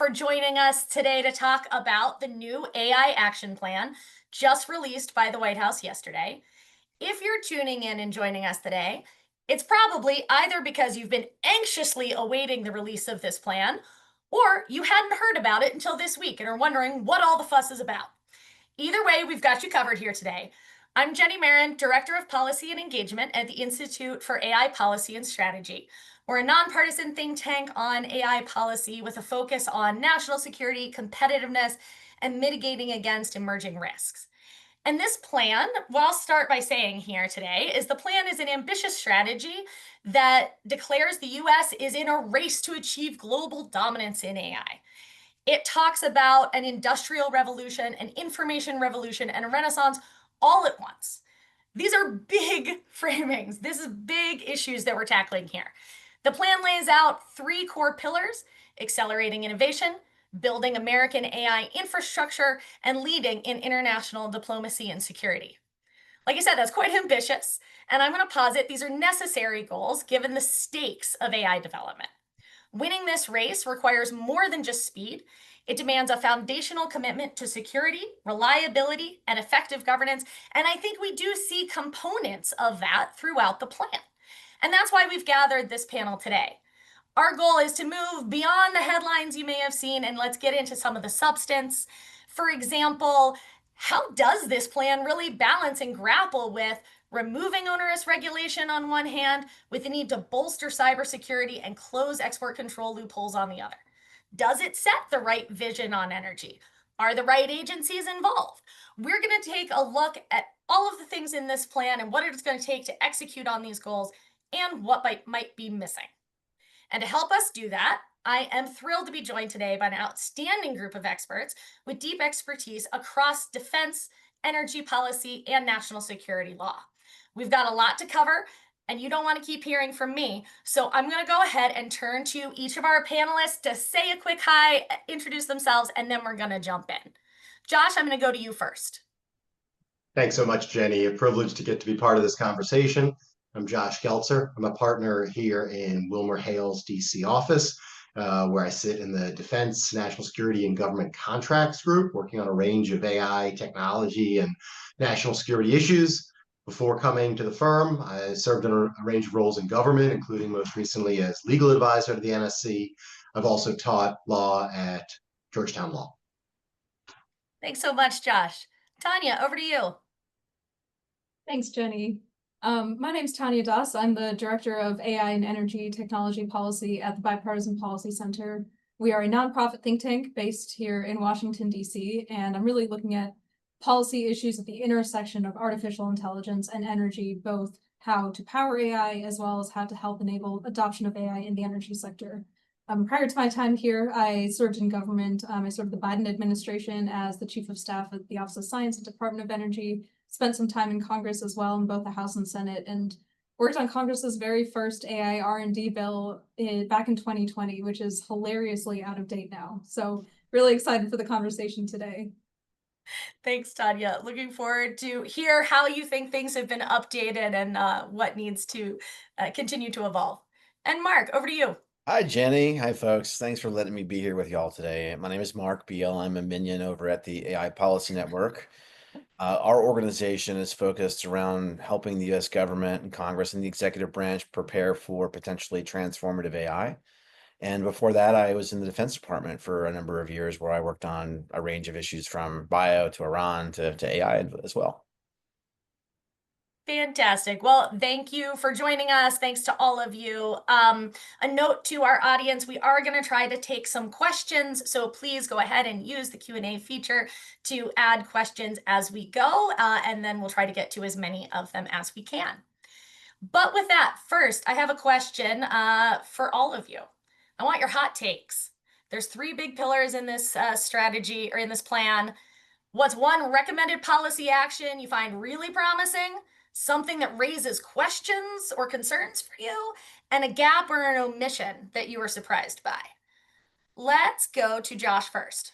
for joining us today to talk about the new AI action plan just released by the White House yesterday. If you're tuning in and joining us today, it's probably either because you've been anxiously awaiting the release of this plan, or you hadn't heard about it until this week and are wondering what all the fuss is about. Either way, we've got you covered here today. I'm Jenny Marron, Director of Policy and Engagement at the Institute for AI Policy and Strategy. We're a nonpartisan think tank on AI policy with a focus on national security, competitiveness, and mitigating against emerging risks. And this plan, what I'll start by saying here today, is the plan is an ambitious strategy that declares the US is in a race to achieve global dominance in AI. It talks about an industrial revolution, an information revolution, and a renaissance all at once. These are big framings. This is big issues that we're tackling here. The plan lays out three core pillars: accelerating innovation, building American AI infrastructure, and leading in international diplomacy and security. Like I said, that's quite ambitious, and I'm going to posit these are necessary goals given the stakes of AI development. Winning this race requires more than just speed. It demands a foundational commitment to security, reliability, and effective governance. And I think we do see components of that throughout the plan. And that's why we've gathered this panel today. Our goal is to move beyond the headlines you may have seen, and let's get into some of the substance. For example, how does this plan really balance and grapple with removing onerous regulation on one hand with the need to bolster cybersecurity and close export control loopholes on the other? Does it set the right vision on energy? Are the right agencies involved? We're going to take a look at all of the things in this plan and what it's going to take to execute on these goals and what might be missing. And to help us do that, I am thrilled to be joined today by an outstanding group of experts with deep expertise across defense, energy policy, and national security law. We've got a lot to cover, and you don't want to keep hearing from me. So I'm going to go ahead and turn to each of our panelists to say a quick hi, introduce themselves, and then we're going to jump in. Josh, I'm going to go to you first. Thanks so much, Jenny. A privilege to get to be part of this conversation. I'm Josh Geltzer. I'm a partner here in WilmerHale's DC office, where I sit in the Defense, National Security, and Government Contracts group, working on a range of AI, technology, and national security issues. Before coming to the firm, I served in a range of roles in government, including most recently as legal advisor to the NSC. I've also taught law at Georgetown Law. Thanks so much, Josh. Tanya, over to you. Thanks, Jenny. My name is Tanya Das. I'm the Director of AI and Energy Technology Policy at the Bipartisan Policy Center. We are a nonprofit think tank based here in Washington, D.C., and I'm really looking at policy issues at the intersection of artificial intelligence and energy, both how to power AI as well as how to help enable adoption of AI in the energy sector. Prior to my time here, I served in government. I served the Biden administration as the Chief of Staff at the Office of Science and Department of Energy, spent some time in Congress as well in both the House and Senate, and worked on Congress's very first AI R&D bill back in 2020, which is hilariously out of date now. So really excited for the conversation today. Thanks, Tanya. Looking forward to hear how you think things have been updated and what needs to continue to evolve. And Mark, over to you. Hi, Jenny. Hi, folks. Thanks for letting me be here with y'all today. My name is Mark Beall. I'm a minion over at the AI Policy Network. Our organization is focused around helping the U.S. government and Congress and the executive branch prepare for potentially transformative AI. And before that, I was in the Defense Department for a number of years, where I worked on a range of issues from bio to Iran to AI as well. Fantastic. Well, thank you for joining us. Thanks to all of you. A note to our audience, we are going to try to take some questions, so please go ahead and use the Q&A feature to add questions as we go, and then we'll try to get to as many of them as we can. But with that, first, I have a question for all of you. I want your hot takes. There's three big pillars in this strategy or in this plan. What's one recommended policy action you find really promising? Something that raises questions or concerns for you, and a gap or an omission that you were surprised by. Let's go to Josh first.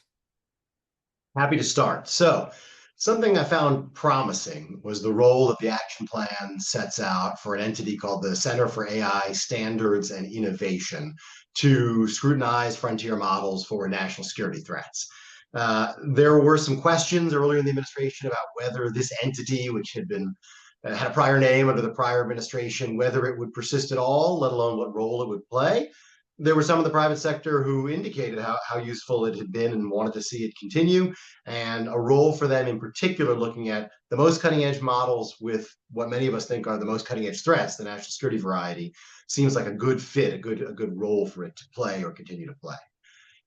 Happy to start. So Something I found promising was the role that the action plan sets out for an entity called the Center for AI Standards and Innovation to scrutinize frontier models for national security threats. There were some questions earlier in the administration about whether this entity, which had a prior name under the prior administration, whether it would persist at all, let alone what role it would play. There were some of the private sector who indicated how useful it had been and wanted to see it continue, and a role for them in particular looking at the most cutting edge models with what many of us think are the most cutting edge threats, the national security variety, seems like a good fit, a good role for it to play or continue to play.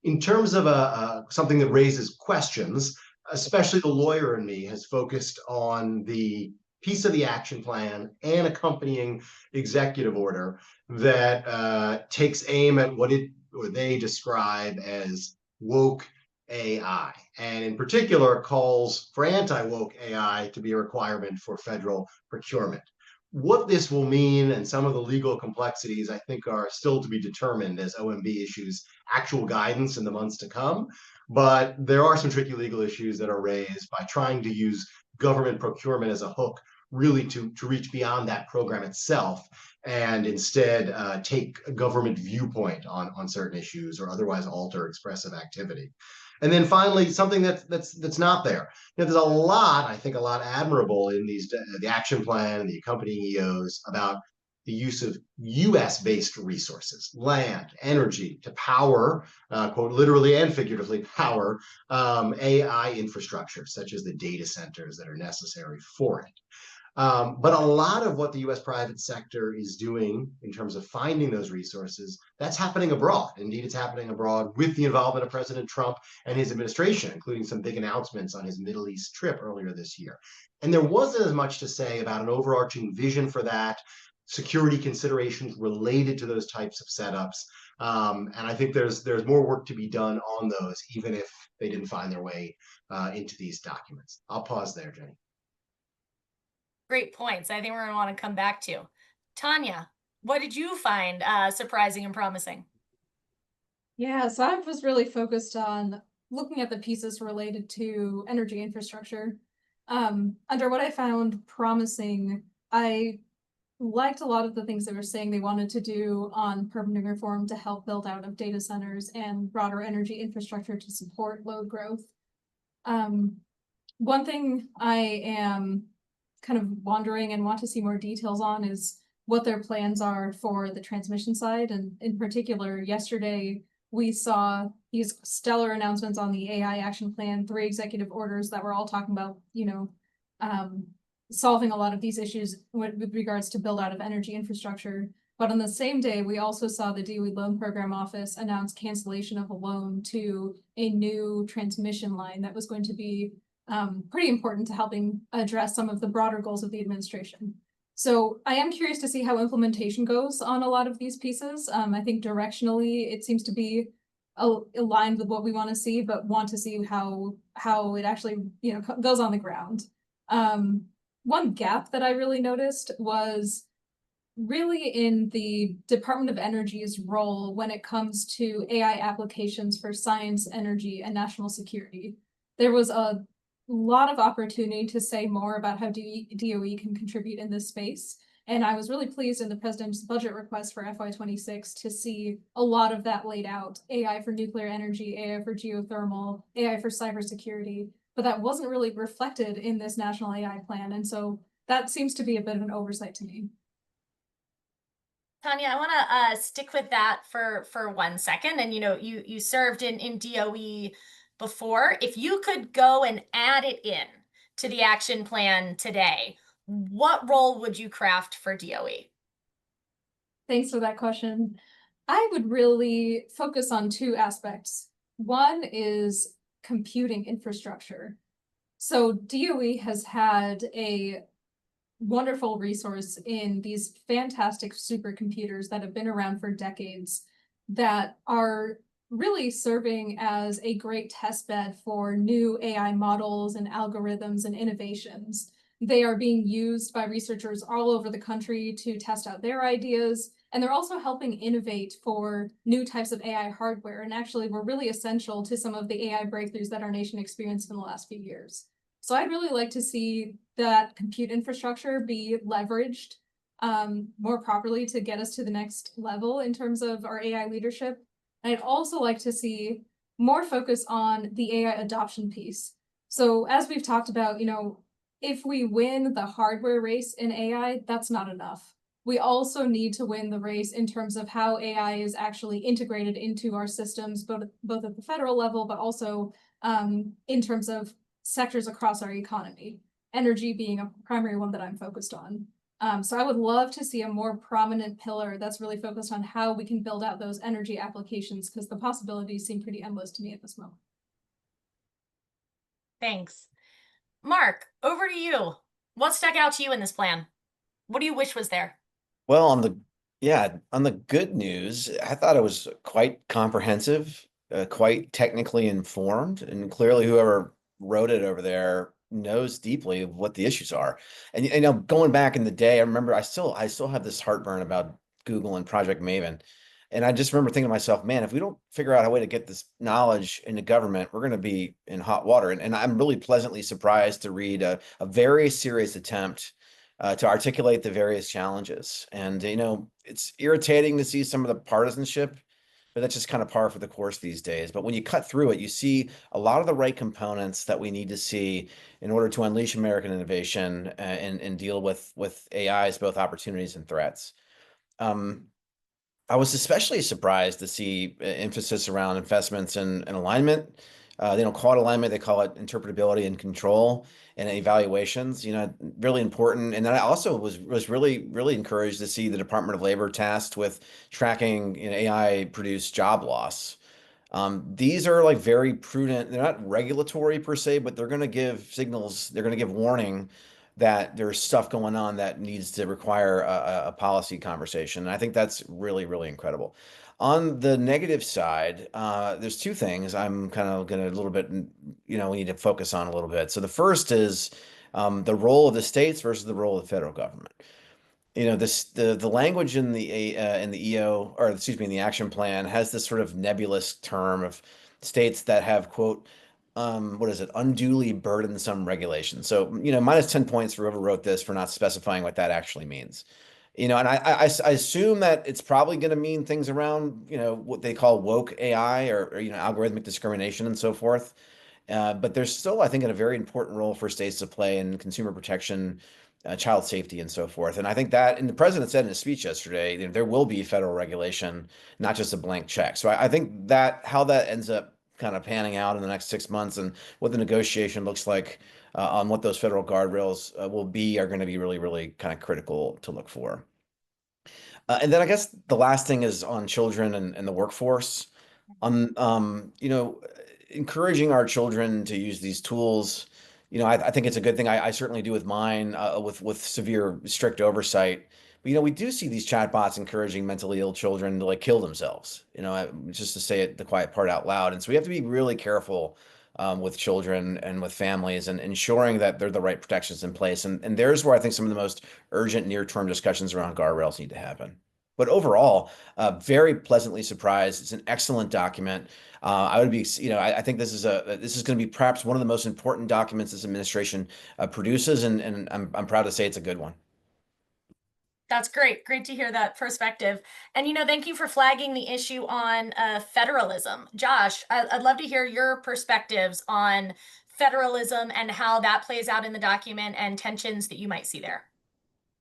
In terms of something that raises questions, especially the lawyer in me has focused on the piece of the action plan and accompanying executive order that takes aim at what they describe as woke AI, and in particular calls for anti-woke AI to be a requirement for federal procurement. What this will mean and some of the legal complexities, I think, are still to be determined as OMB issues actual guidance in the months to come. But there are some tricky legal issues that are raised by trying to use government procurement as a hook, really to reach beyond that program itself and instead take a government viewpoint on certain issues or otherwise alter expressive activity. And then finally, something that's not there. There's a lot, I think, a lot admirable in the action plan and the accompanying EOs about the use of U.S.-based resources, land, energy, to power, quote, literally and figuratively power AI infrastructure, such as the data centers that are necessary for it. But a lot of what the U.S. private sector is doing in terms of finding those resources, that's happening abroad. Indeed, it's happening abroad with the involvement of President Trump and his administration, including some big announcements on his Middle East trip earlier this year. And there wasn't as much to say about an overarching vision for that, security considerations related to those types of setups. And I think there's more work to be done on those, even if they didn't find their way into these documents. I'll pause there, Jenny. Great points. I think we're going to want to come back to. Tanya, what did you find surprising and promising? Yeah, so I was really focused on looking at the pieces related to energy infrastructure. Under what I found promising, I liked a lot of the things they were saying they wanted to do on permitting reform to help build out of data centers and broader energy infrastructure to support load growth. One thing I am kind of wondering and want to see more details on is what their plans are for the transmission side. And in particular, yesterday, we saw these stellar announcements on the AI action plan, 3 executive orders that were all talking about, solving a lot of these issues with regards to build out of energy infrastructure. But on the same day, we also saw the DOE Loan Program Office announce cancellation of a loan to a new transmission line that was going to be pretty important to helping address some of the broader goals of the administration. So I am curious to see how implementation goes on a lot of these pieces. I think directionally it seems to be aligned with what we want to see, but want to see how it actually goes on the ground. One gap that I really noticed was really in the Department of Energy's role when it comes to AI applications for science, energy, and national security. There was a lot of opportunity to say more about how DOE can contribute in this space. And I was really pleased in the president's budget request for FY26 to see a lot of that laid out. AI for nuclear energy, AI for geothermal, AI for cybersecurity, but that wasn't really reflected in this national AI plan. And so that seems to be a bit of an oversight to me. Tanya, I want to stick with that for 1 second. And you served in DOE before. If you could go and add it in to the action plan today, what role would you craft for DOE? Thanks for that question. I would really focus on 2 aspects. One is computing infrastructure. So DOE has had a wonderful resource in these fantastic supercomputers that have been around for decades that are really serving as a great test bed for new AI models and algorithms and innovations. They are being used by researchers all over the country to test out their ideas, and they're also helping innovate for new types of AI hardware, and actually were really essential to some of the AI breakthroughs that our nation experienced in the last few years. So I'd really like to see that compute infrastructure be leveraged more properly to get us to the next level in terms of our AI leadership. And I'd also like to see more focus on the AI adoption piece. So as we've talked about, if we win the hardware race in AI, that's not enough. We also need to win the race in terms of how AI is actually integrated into our systems, both at the federal level, but also in terms of sectors across our economy, energy being a primary one that I'm focused on. So I would love to see a more prominent pillar that's really focused on how we can build out those energy applications, because the possibilities seem pretty endless to me at this moment. Thanks. Mark, over to you. What stuck out to you in this plan? What do you wish was there? Well, on the good news, I thought it was quite comprehensive, quite technically informed, and clearly whoever wrote it over there knows deeply what the issues are. And going back in the day, I remember I still have this heartburn about Google and Project Maven. And I just remember thinking to myself, man, if we don't figure out a way to get this knowledge into government, we're going to be in hot water. And I'm really pleasantly surprised to read a very serious attempt to articulate the various challenges. And, it's irritating to see some of the partisanship, but that's just kind of par for the course these days. But when you cut through it, you see a lot of the right components that we need to see in order to unleash American innovation and deal with AI's both opportunities and threats. Um, I was especially surprised to see emphasis around investments and alignment. They don't call it alignment; they call it interpretability and control and evaluations. Really important. And then I also was really encouraged to see the Department of Labor tasked with tracking AI produced job loss. These are like very prudent. They're not regulatory per se, but they're going to give signals. They're going to give warning that there's stuff going on that needs to require a policy conversation. And I think that's really incredible. On the negative side, there's two things I'm kind of going to a little bit, we need to focus on a little bit. So the first is the role of the states versus the role of the federal government. The language in the EO, or excuse me, in the action plan has this sort of nebulous term of states that have, quote, what is it, unduly burdensome regulation. So, minus 10 points for whoever wrote this for not specifying what that actually means. And I assume that it's probably going to mean things around, what they call woke AI or algorithmic discrimination and so forth. But there's still, I think, a very important role for states to play in consumer protection, child safety, and so forth. And I think that, and the president said in his speech yesterday, there will be federal regulation, not just a blank check. So I think that how that ends up kind of panning out in the next 6 months and what the negotiation looks like on what those federal guardrails will be are going to be really kind of critical to look for. And then I guess the last thing is on children and the workforce. On encouraging our children to use these tools, I think it's a good thing. I certainly do with mine, with severe strict oversight. But we do see these chatbots encouraging mentally ill children to like kill themselves. Just to say it, the quiet part out loud. And so we have to be really careful with children and with families and ensuring that they're the right protections in place. And there's where I think some of the most urgent near-term discussions around guardrails need to happen. But overall, very pleasantly surprised. It's an excellent document. I would be, I think this is going to be perhaps one of the most important documents this administration produces, and I'm proud to say it's a good one. That's great. Great to hear that perspective. And, thank you for flagging the issue on federalism. Josh, I'd love to hear your perspectives on federalism and how that plays out in the document and tensions that you might see there.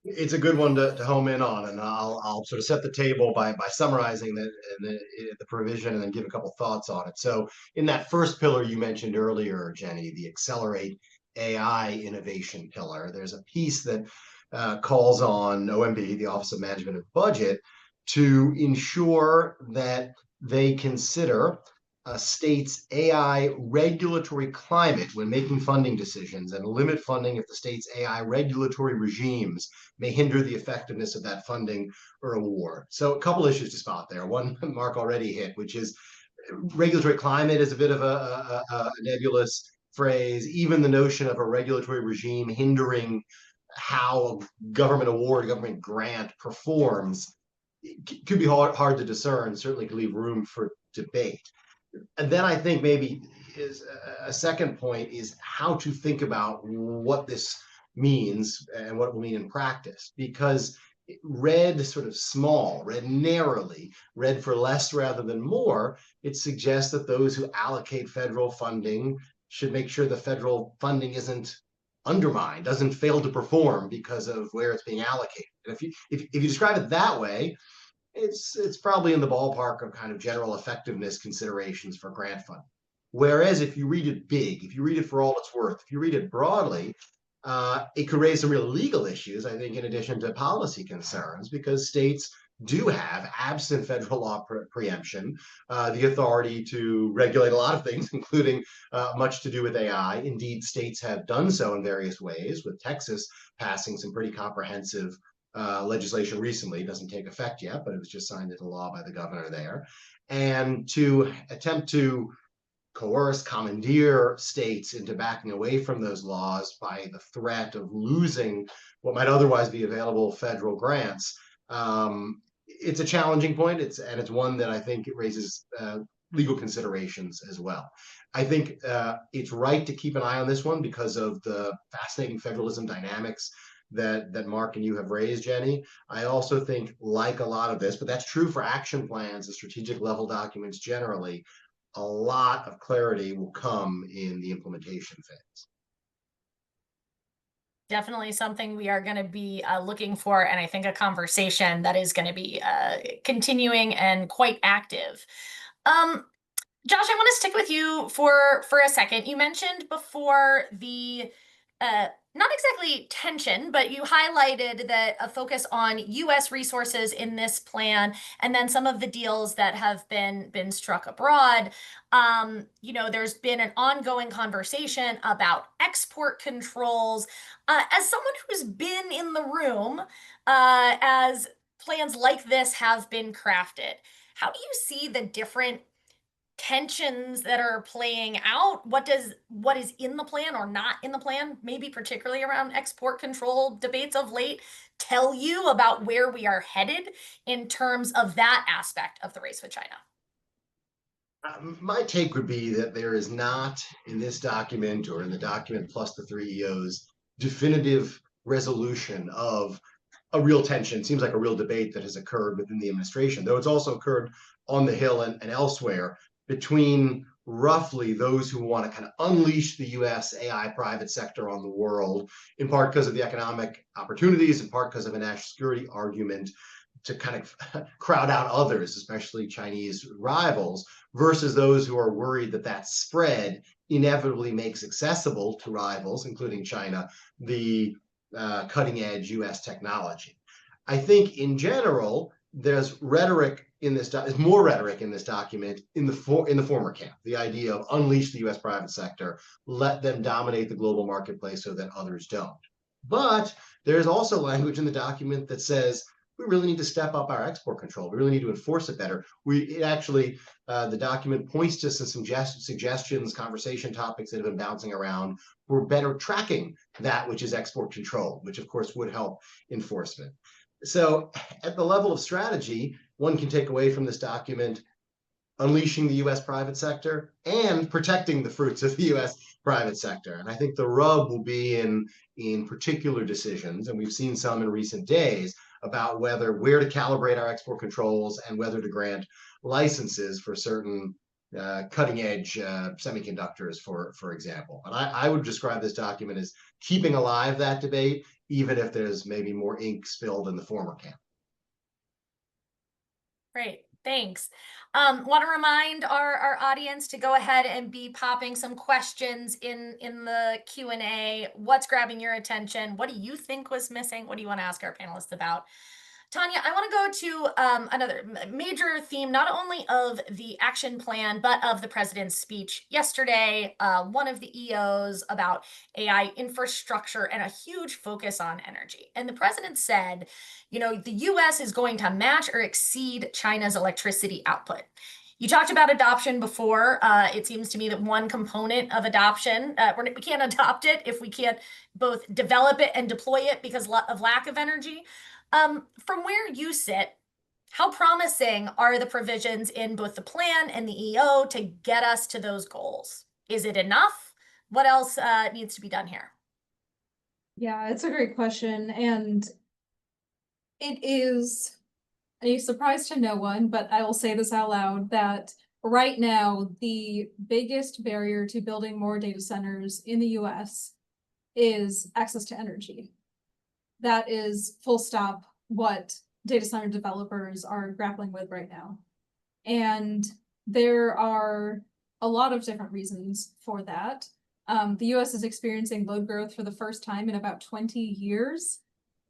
It's a good one to home in on, and I'll sort of set the table by summarizing the provision and then give a couple thoughts on it. So in that first pillar you mentioned earlier, Jenny, the accelerate AI innovation pillar, there's a piece that calls on OMB, the Office of Management and Budget, to ensure that they consider a state's AI regulatory climate when making funding decisions and limit funding if the state's AI regulatory regimes may hinder the effectiveness of that funding or award. So a couple issues to spot there. One Mark already hit, which is regulatory climate is a bit of a nebulous phrase. Even the notion of a regulatory regime hindering how a government award, government grant performs could be hard to discern, certainly could leave room for debate. And then I think maybe is a second point is how to think about what this means and what it will mean in practice, because read sort of small, read narrowly, read for less rather than more, it suggests that those who allocate federal funding should make sure the federal funding isn't undermined, doesn't fail to perform because of where it's being allocated. And if you describe it that way, it's probably in the ballpark of kind of general effectiveness considerations for grant funding. Whereas if you read it big, if you read it for all it's worth, if you read it broadly, it could raise some real legal issues, I think, in addition to policy concerns, because states do have, absent federal law preemption, the authority to regulate a lot of things, including much to do with AI. Indeed, states have done so in various ways, with Texas passing some pretty comprehensive legislation recently. It doesn't take effect yet, but it was just signed into law by the governor there. And to attempt to coerce, commandeer states into backing away from those laws by the threat of losing what might otherwise be available federal grants, it's a challenging point. It's one that I think it raises legal considerations as well. I think it's right to keep an eye on this one because of the fascinating federalism dynamics that Mark and you have raised, Jenny. I also think, like a lot of this, but that's true for action plans and strategic level documents generally, a lot of clarity will come in the implementation phase. Definitely something we are going to be looking for, and I think a conversation that is going to be continuing and quite active. Josh, I want to stick with you for a second. You mentioned before the not exactly tension, but you highlighted that a focus on U.S. resources in this plan, and then some of the deals that have been struck abroad. There's been an ongoing conversation about export controls. As someone who's been in the room as plans like this have been crafted, how do you see the different tensions that are playing out? What is in the plan or not in the plan, maybe particularly around export control debates of late, tell you about where we are headed in terms of that aspect of the race with China? My take would be that there is not in this document or in the document plus the three EOs definitive resolution of a real tension. Seems like a real debate that has occurred within the administration, though it's also occurred on the Hill and elsewhere, between roughly those who want to kind of unleash the US AI private sector on the world, in part because of the economic opportunities, in part because of a national security argument to kind of crowd out others, especially Chinese rivals, versus those who are worried that that spread inevitably makes accessible to rivals, including China, the cutting edge US technology. I think in general, there's rhetoric in this, there's more rhetoric in this document in the former camp, the idea of unleash the US private sector, let them dominate the global marketplace so that others don't. But there's also language in the document that says, we really need to step up our export control. We really need to enforce it better. The document points to some suggestions, conversation topics that have been bouncing around for better tracking that which is export control, which of course would help enforcement. So at the level of strategy, one can take away from this document unleashing the US private sector and protecting the fruits of the US private sector. And I think the rub will be in particular decisions, and we've seen some in recent days, about where to calibrate our export controls and whether to grant licenses for certain cutting edge semiconductors, for example. And I would describe this document as keeping alive that debate, even if there's maybe more ink spilled in the former camp. Great, thanks. Want to remind our audience to go ahead and be popping some questions in the Q&A. What's grabbing your attention? What do you think was missing? What do you want to ask our panelists about? Tanya, I want to go to another major theme, not only of the action plan, but of the president's speech yesterday, one of the EOs about AI infrastructure and a huge focus on energy. And the president said, the US is going to match or exceed China's electricity output. You talked about adoption before. It seems to me that one component of adoption, we can't adopt it if we can't both develop it and deploy it because of lack of energy. From where you sit, how promising are the provisions in both the plan and the EO to get us to those goals? Is it enough? What else needs to be done here? Yeah, it's a great question. And it is a surprise to no one, but I will say this out loud, that right now, the biggest barrier to building more data centers in the US is access to energy. That is full stop what data center developers are grappling with right now. And there are a lot of different reasons for that. The US is experiencing load growth for the first time in about 20 years.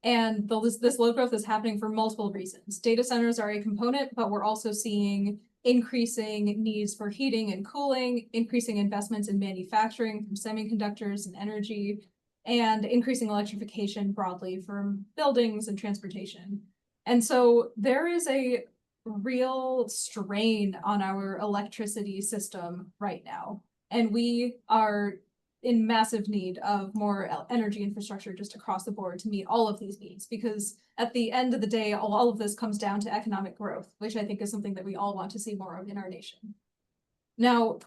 And this load growth is happening for multiple reasons. Data centers are a component, but we're also seeing increasing needs for heating and cooling, increasing investments in manufacturing from semiconductors and energy, and increasing electrification broadly from buildings and transportation. And so there is a real strain on our electricity system right now. And we are in massive need of more energy infrastructure just across the board to meet all of these needs, because at the end of the day, all of this comes down to economic growth, which I think is something that we all want to see more of in our nation. Now,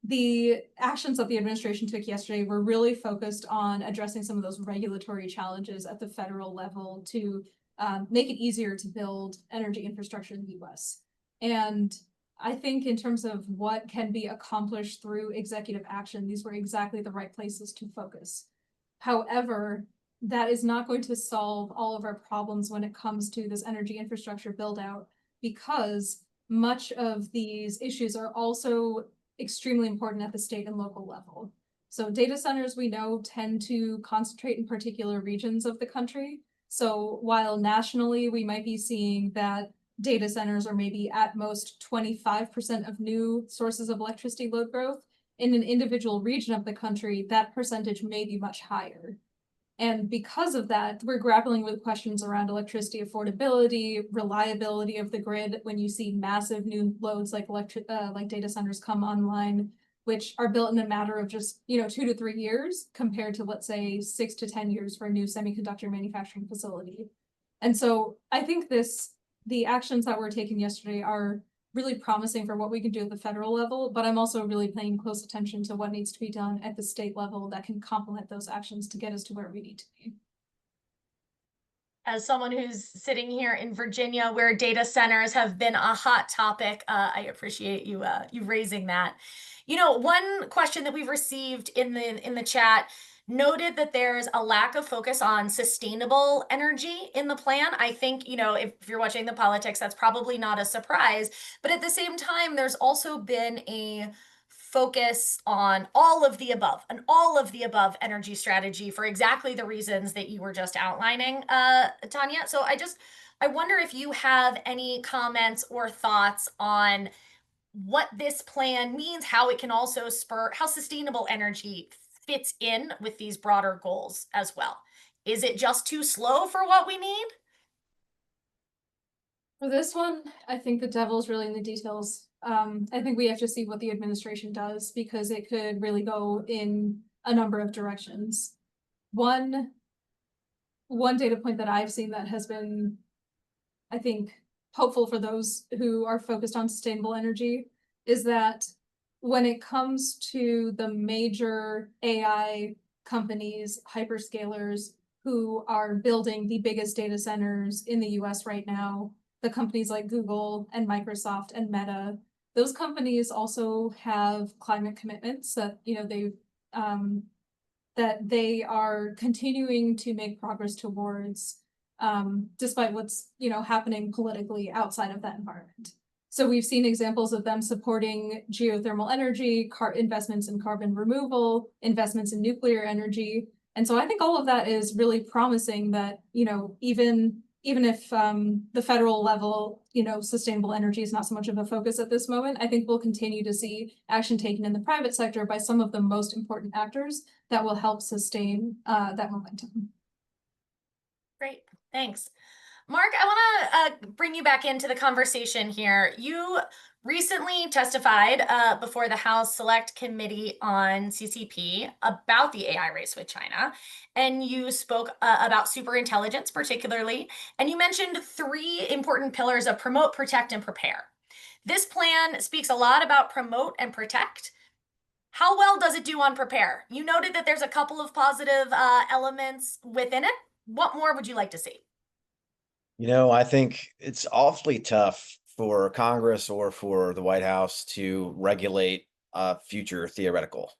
the actions that the administration took yesterday were really focused on addressing some of those regulatory challenges at the federal level to make it easier to build energy infrastructure in the US. And I think in terms of what can be accomplished through executive action, these were exactly the right places to focus. However, that is not going to solve all of our problems when it comes to this energy infrastructure build out, because much of these issues are also extremely important at the state and local level. So data centers, we know, tend to concentrate in particular regions of the country. So while nationally we might be seeing that data centers are maybe at most 25% of new sources of electricity load growth, in an individual region of the country, that percentage may be much higher. And because of that, we're grappling with questions around electricity affordability, reliability of the grid when you see massive new loads like data centers come online, which are built in a matter of just 2 to 3 years compared to, let's say, 6 to 10 years for a new semiconductor manufacturing facility. And so I think the actions that were taken yesterday are really promising for what we can do at the federal level, but I'm also really paying close attention to what needs to be done at the state level that can complement those actions to get us to where we need to be. As someone who's sitting here in Virginia, where data centers have been a hot topic, I appreciate you raising that. One question that we've received in the chat noted that there's a lack of focus on sustainable energy in the plan. I think, if you're watching the politics, that's probably not a surprise. But at the same time, there's also been a focus on all of the above, an all of the above energy strategy for exactly the reasons that you were just outlining, Tanya. So I wonder if you have any comments or thoughts on what this plan means, how it can also spur, how sustainable energy fits in with these broader goals as well. Is it just too slow for what we need? For this one, I think the devil's really in the details. I think we have to see what the administration does, because it could really go in a number of directions. One data point that I've seen that has been, I think, hopeful for those who are focused on sustainable energy is that when it comes to the major AI companies, hyperscalers, who are building the biggest data centers in the US right now, the companies like Google and Microsoft and Meta, those companies also have climate commitments that that they are continuing to make progress towards, despite what's happening politically outside of that environment. So we've seen examples of them supporting geothermal energy, investments in carbon removal, investments in nuclear energy. And so I think all of that is really promising that, even if the federal level, sustainable energy is not so much of a focus at this moment, I think we'll continue to see action taken in the private sector by some of the most important actors that will help sustain that momentum. Great, thanks. Mark, I want to bring you back into the conversation here. You recently testified before the House Select Committee on CCP about the AI race with China, and you spoke about superintelligence particularly, and you mentioned 3 important pillars of promote, protect, and prepare. This plan speaks a lot about promote and protect. How well does it do on prepare? You noted that there's a couple of positive elements within it. What more would you like to see? I think it's awfully tough for Congress or for the White House to regulate future theoretical.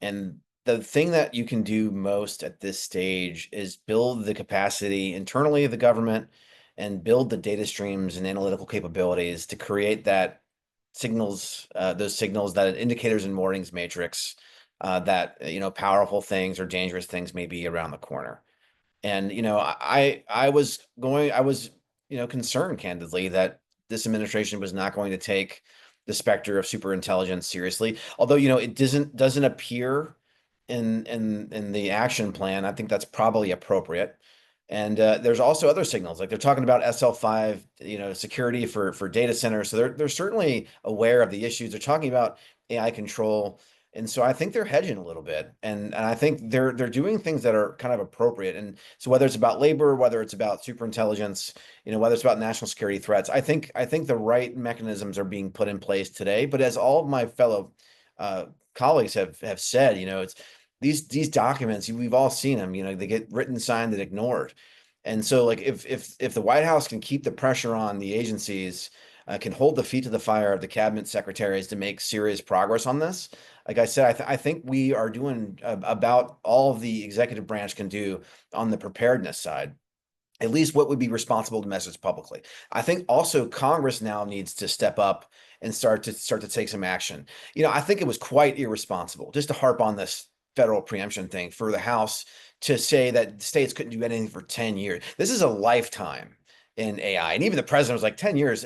And the thing that you can do most at this stage is build the capacity internally of the government and build the data streams and analytical capabilities to create that those signals, that indicators and warnings matrix, that powerful things or dangerous things may be around the corner. And I was concerned candidly that this administration was not going to take the specter of superintelligence seriously. Although it doesn't appear in the action plan. I think that's probably appropriate. And there's also other signals, like they're talking about SL5, security for data centers. So they're certainly aware of the issues. They're talking about AI control. And so I think they're hedging a little bit, and I think they're doing things that are kind of appropriate. And so whether it's about labor, whether it's about superintelligence, whether it's about national security threats, I think the right mechanisms are being put in place today. But as all of my fellow colleagues have said, it's these documents, we've all seen them. They get written, signed, and ignored. And so, like, if the White House can keep the pressure on the agencies, can hold the feet to the fire of the cabinet secretaries to make serious progress on this. Like I said, I think we are doing about all the executive branch can do on the preparedness side, at least what would be responsible to message publicly. I think also Congress now needs to step up and start to take some action. I think it was quite irresponsible just to harp on this federal preemption thing for the House to say that states couldn't do anything for 10 years. This is a lifetime in AI. And even the president was like 10 years,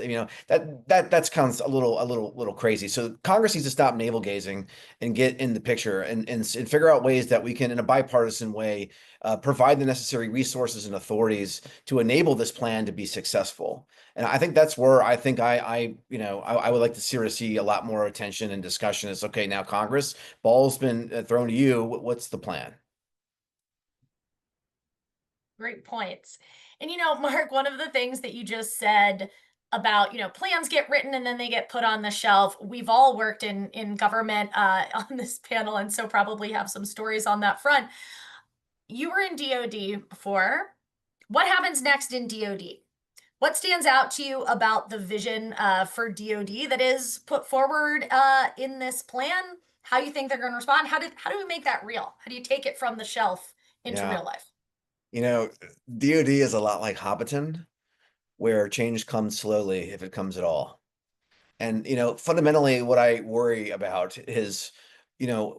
that's kind of a little crazy. So Congress needs to stop navel gazing and get in the picture and figure out ways that we can, in a bipartisan way, provide the necessary resources and authorities to enable this plan to be successful. And I think that's where I think I would like to see a lot more attention and discussion. Is okay, now Congress, ball's been thrown to you. What's the plan? Great points. And Mark, one of the things that you just said about, plans get written and then they get put on the shelf. We've all worked in government on this panel, and so probably have some stories on that front. You were in DoD before. What happens next in DoD? What stands out to you about the vision for DoD that is put forward in this plan? How you think they're going to respond? How do we make that real? How do you take it from the shelf into Yeah. real life? DoD is a lot like Hobbiton, where change comes slowly if it comes at all. And fundamentally, what I worry about is, I'm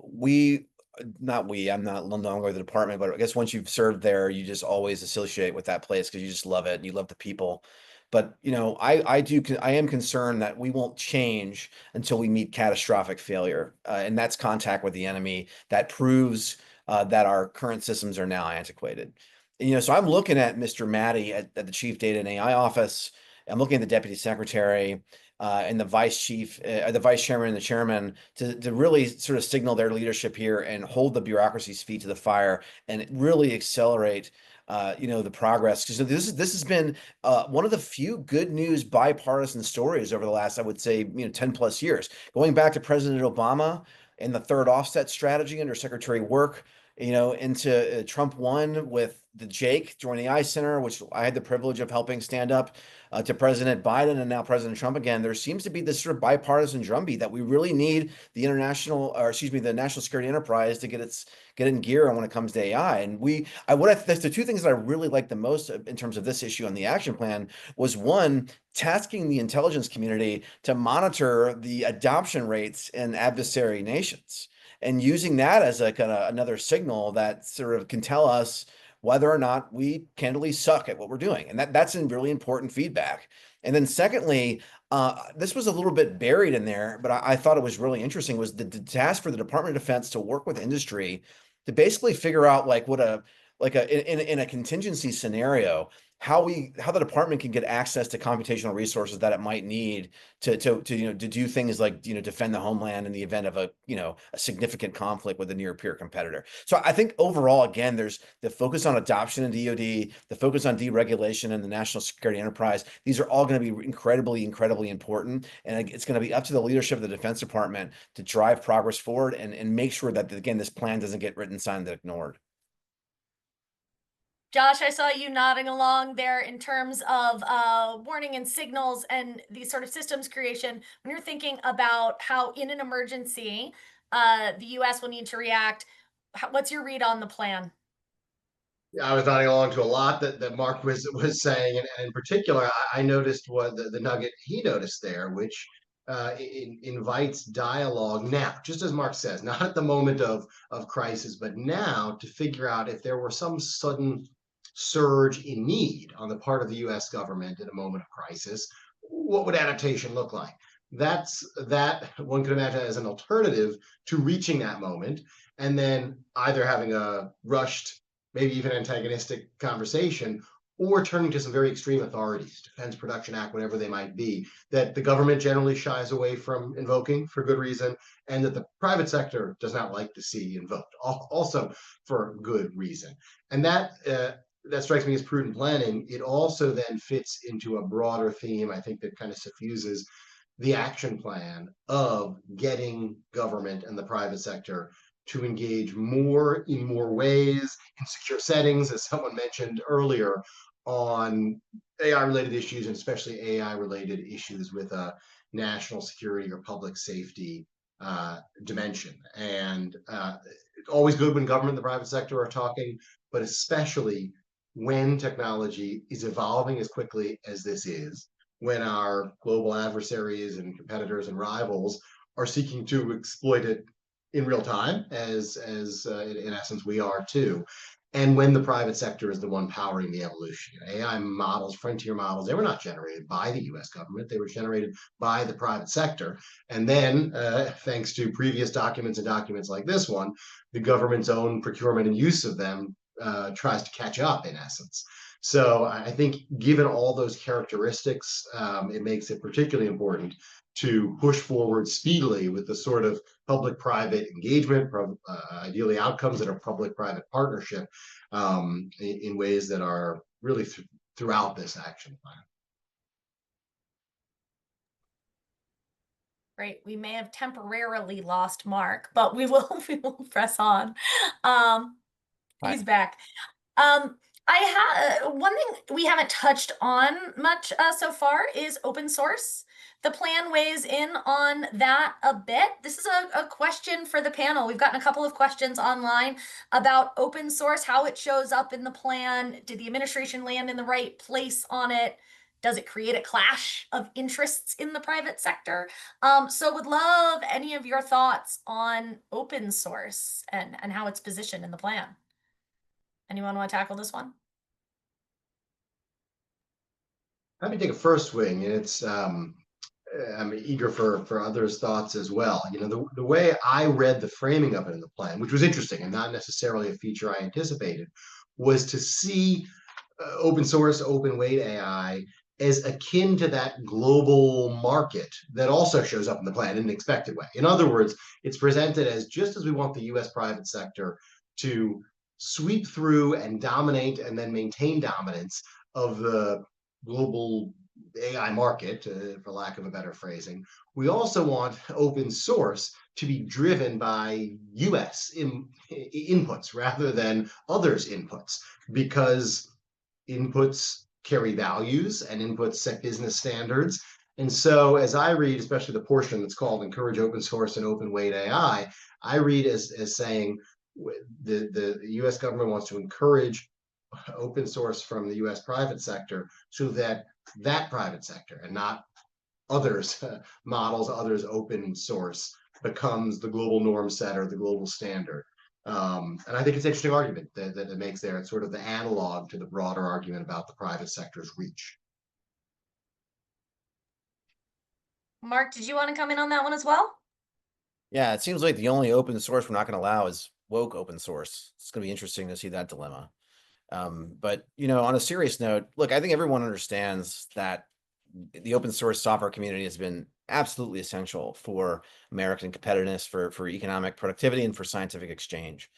not no longer the department, but I guess once you've served there, you just always associate with that place because you just love it and you love the people. But I am concerned that we won't change until we meet catastrophic failure, and that's contact with the enemy that proves that our current systems are now antiquated. And, so I'm looking at Mr. Maddie at the Chief Data and AI Office. I'm looking at the Deputy Secretary and the Vice Chief, the Vice Chairman and the Chairman to really sort of signal their leadership here and hold the bureaucracy's feet to the fire and really accelerate the progress. Because this has been one of the few good news bipartisan stories over the last, I would say, 10 plus years. Going back to President Obama and the third offset strategy under Secretary Work, into Trump 1 with the Jake joining the AI Center, which I had the privilege of helping stand up, to President Biden and now President Trump again. There seems to be this sort of bipartisan drumbeat that we really need the the national security enterprise to get in gear when it comes to AI. And that's the two things that I really like the most in terms of this issue on the action plan was, one, tasking the intelligence community to monitor the adoption rates in adversary nations, and using that as a kind of another signal that sort of can tell us whether or not we candidly suck at what we're doing. And that's in really important feedback. And then secondly, this was a little bit buried in there, but I thought it was really interesting, was the task for the Department of Defense to work with industry to basically figure out like what like in a contingency scenario, how the department can get access to computational resources that it might need to do things like defend the homeland in the event of a significant conflict with a near peer competitor. So I think overall, again, there's the focus on adoption in DoD, the focus on deregulation and the national security enterprise. These are all going to be incredibly important, and it's going to be up to the leadership of the Defense Department to drive progress forward and make sure that, again, this plan doesn't get written, signed, and ignored. Josh, I saw you nodding along there in terms of warning and signals and these sort of systems creation. When you're thinking about how in an emergency, the US will need to react, what's your read on the plan? Yeah, I was nodding along to a lot that Mark was saying, and in particular, I noticed what the nugget he noticed there, which invites dialogue now, just as Mark says, not at the moment of crisis, but now to figure out if there were some sudden surge in need on the part of the U.S. government in a moment of crisis, what would adaptation look like? That one could imagine as an alternative to reaching that moment, and then either having a rushed, maybe even antagonistic conversation, or turning to some very extreme authorities, Defense Production Act, whatever they might be, that the government generally shies away from invoking for good reason, and that the private sector does not like to see invoked, also for good reason. And that strikes me as prudent planning. It also then fits into a broader theme, I think, that kind of suffuses the action plan of getting government and the private sector to engage more in more ways in secure settings, as someone mentioned earlier, on AI related issues, and especially AI related issues with a national security or public safety dimension. And it's always good when government and the private sector are talking, but especially when technology is evolving as quickly as this is, when our global adversaries and competitors and rivals are seeking to exploit it in real time, as in essence we are too, and when the private sector is the one powering the evolution. AI models, frontier models, they were not generated by the U.S. government; they were generated by the private sector, and then, thanks to previous documents and documents like this one, the government's own procurement and use of them tries to catch up, in essence. So I think, given all those characteristics, it makes it particularly important to push forward speedily with the sort of public-private engagement, ideally outcomes that are public-private partnership, in ways that are really throughout this action plan. Great. We may have temporarily lost Mark, but we will press on. He's back. I have one thing we haven't touched on much so far is open source. The plan weighs in on that a bit. This is a question for the panel. We've gotten a couple of questions online about open source, how it shows up in the plan. Did the administration land in the right place on it? Does it create a clash of interests in the private sector? So would love any of your thoughts on open source and how it's positioned in the plan. Anyone want to tackle this one? Let me take a first swing, and it's I'm eager for others' thoughts as well. The way I read the framing of it in the plan, which was interesting and not necessarily a feature I anticipated, was to see open source, open weight AI as akin to that global market that also shows up in the plan in an expected way. In other words, it's presented as, just as we want the U.S. private sector to sweep through and dominate and then maintain dominance of the global AI market, for lack of a better phrasing, we also want open source to be driven by US inputs rather than others' inputs, because inputs carry values and inputs set business standards. And so, as I read, especially the portion that's called Encourage Open Source and Open Weight AI, I read as saying the US government wants to encourage open source from the US private sector, so that private sector and not others models, others open source, becomes the global norm setter, the global standard. And I think it's an interesting argument that it makes there. It's sort of the analog to the broader argument about the private sector's reach. Mark, did you want to come in on that one as well? Yeah, it seems like the only open source we're not going to allow is woke open source. It's going to be interesting to see that dilemma. But on a serious note, look, I think everyone understands that the open source software community has been absolutely essential for American competitiveness, for economic productivity, and for scientific exchange.